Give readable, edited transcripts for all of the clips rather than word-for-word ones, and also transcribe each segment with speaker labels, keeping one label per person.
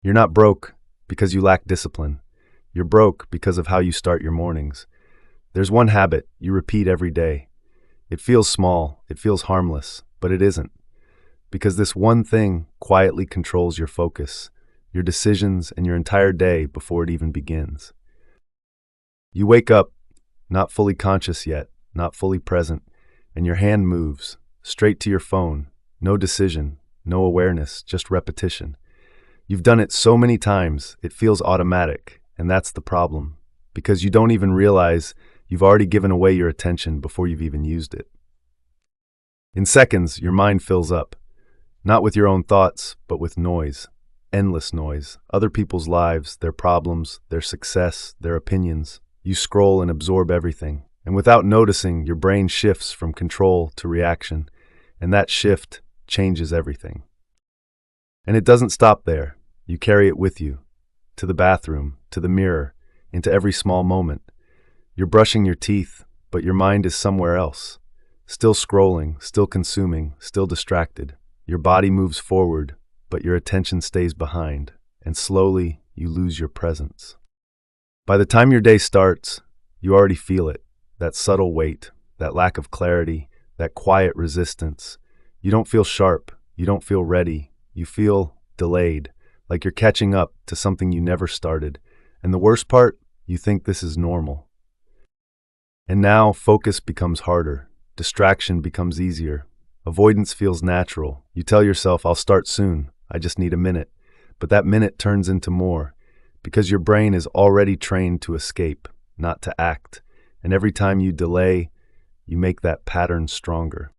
Speaker 1: You're not broke because you lack discipline. You're broke because of how you start your mornings. There's one habit you repeat every day. It feels small, it feels harmless, but it isn't. Because this one thing quietly controls your focus, your decisions, and your entire day before it even begins. You wake up, not fully conscious yet, not fully present, and your hand moves, straight to your phone. No decision, no awareness, just repetition. You've done it so many times, it feels automatic, and that's the problem, because you don't even realize you've already given away your attention before you've even used it. In seconds, your mind fills up, not with your own thoughts, but with noise, endless noise, other people's lives, their problems, their success, their opinions. You scroll and absorb everything, and without noticing, your brain shifts from control to reaction, and that shift changes everything. And it doesn't stop there. You carry it with you, to the bathroom, to the mirror, into every small moment. You're brushing your teeth, but your mind is somewhere else. Still scrolling, still consuming, still distracted. Your body moves forward, but your attention stays behind, and slowly you lose your presence. By the time your day starts, you already feel it, that subtle weight, that lack of clarity, that quiet resistance. You don't feel sharp, you don't feel ready, you feel delayed, like you're catching up to something you never started. And the worst part, you think this is normal. And now focus becomes harder, distraction becomes easier, avoidance feels natural. You tell yourself, I'll start soon, I just need a minute. But that minute turns into more, because your brain is already trained to escape, not to act. And every time you delay, you make that pattern stronger.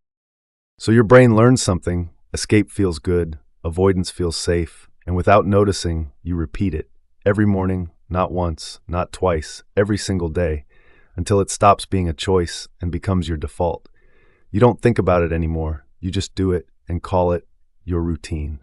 Speaker 1: So your brain learns something, escape feels good, avoidance feels safe, and without noticing, you repeat it. Every morning, not once, not twice, every single day, until it stops being a choice and becomes your default. You don't think about it anymore, you just do it and call it your routine.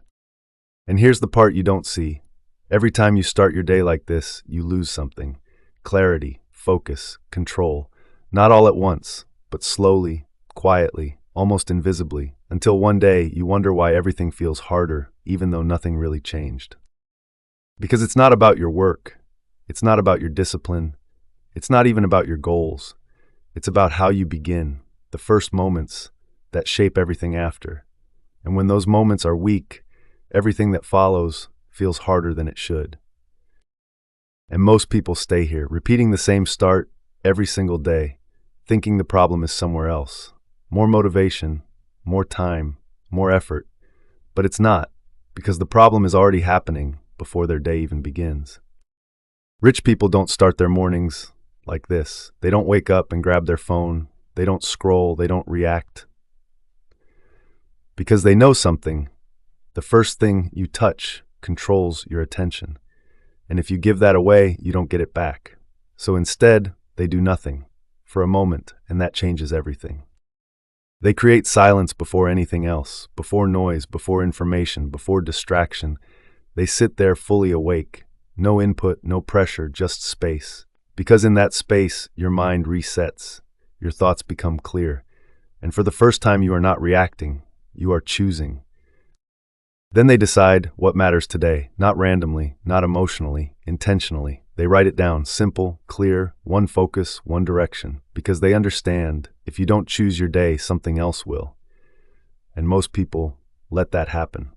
Speaker 1: And here's the part you don't see. Every time you start your day like this, you lose something. Clarity, focus, control. Not all at once, but slowly, quietly, almost invisibly, until one day you wonder why everything feels harder, even though nothing really changed. Because it's not about your work. It's not about your discipline. It's not even about your goals. It's about how you begin, the first moments that shape everything after. And when those moments are weak, everything that follows feels harder than it should. And most people stay here, repeating the same start every single day, thinking the problem is somewhere else. More motivation, more time, more effort. But it's not, because the problem is already happening before their day even begins. Rich people don't start their mornings like this. They don't wake up and grab their phone. They don't scroll. They don't react. Because they know something. The first thing you touch controls your attention. And if you give that away, you don't get it back. So instead, they do nothing for a moment, and that changes everything. They create silence before anything else, before noise, before information, before distraction. They sit there fully awake. No input, no pressure, just space. Because in that space, your mind resets. Your thoughts become clear. And for the first time, you are not reacting. You are choosing. Then they decide what matters today, not randomly, not emotionally, intentionally. They write it down, simple, clear, one focus, one direction, because they understand if you don't choose your day, something else will. And most people let that happen.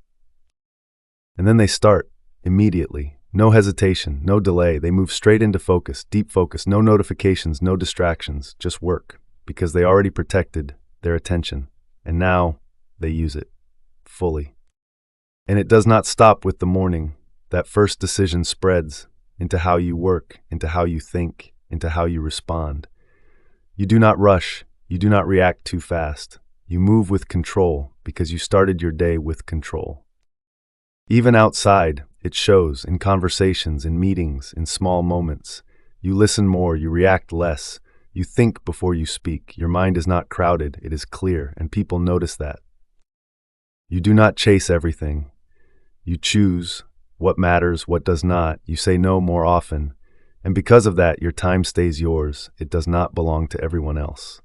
Speaker 1: And then they start immediately. No hesitation, no delay. They move straight into focus, deep focus, no notifications, no distractions, just work, because they already protected their attention. And now they use it fully. And it does not stop with the morning. That first decision spreads into how you work, into how you think, into how you respond. You do not rush. You do not react too fast. You move with control because you started your day with control. Even outside, it shows in conversations, in meetings, in small moments. You listen more, you react less. You think before you speak. Your mind is not crowded, it is clear, and people notice that. You do not chase everything. You choose what matters, what does not. You say no more often. And because of that, your time stays yours. It does not belong to everyone else.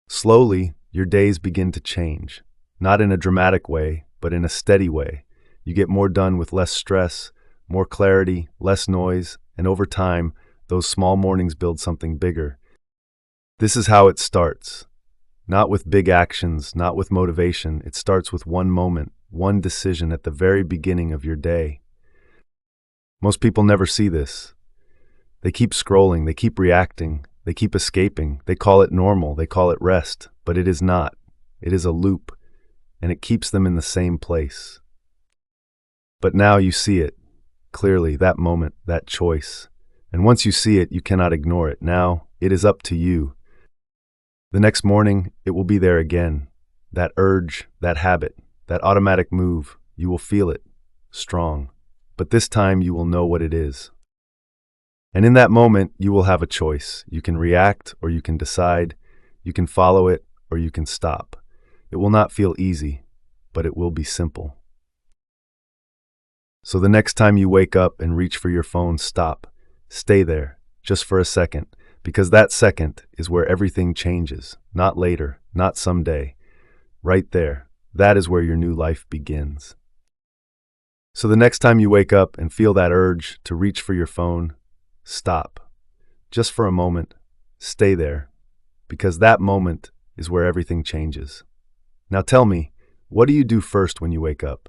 Speaker 1: Slowly, your days begin to change. Not in a dramatic way, but in a steady way. You get more done with less stress, more clarity, less noise, and over time, those small mornings build something bigger. This is how it starts. Not with big actions, not with motivation. It starts with one moment, one decision at the very beginning of your day. Most people never see this. They keep scrolling, they keep reacting, they keep escaping. They call it normal, they call it rest, but it is not. It is a loop, and it keeps them in the same place. But now you see it, clearly, that moment, that choice. And once you see it, you cannot ignore it. Now, it is up to you. The next morning, it will be there again. That urge, that habit, that automatic move, you will feel it, strong. But this time, you will know what it is. And in that moment, you will have a choice. You can react or you can decide. You can follow it or you can stop. It will not feel easy, but it will be simple. So the next time you wake up and reach for your phone, stop. Stay there, just for a second, because that second is where everything changes. Not later, not someday. Right there, that is where your new life begins. So the next time you wake up and feel that urge to reach for your phone, stop. Just for a moment, stay there, because that moment is where everything changes. Now tell me, what do you do first when you wake up?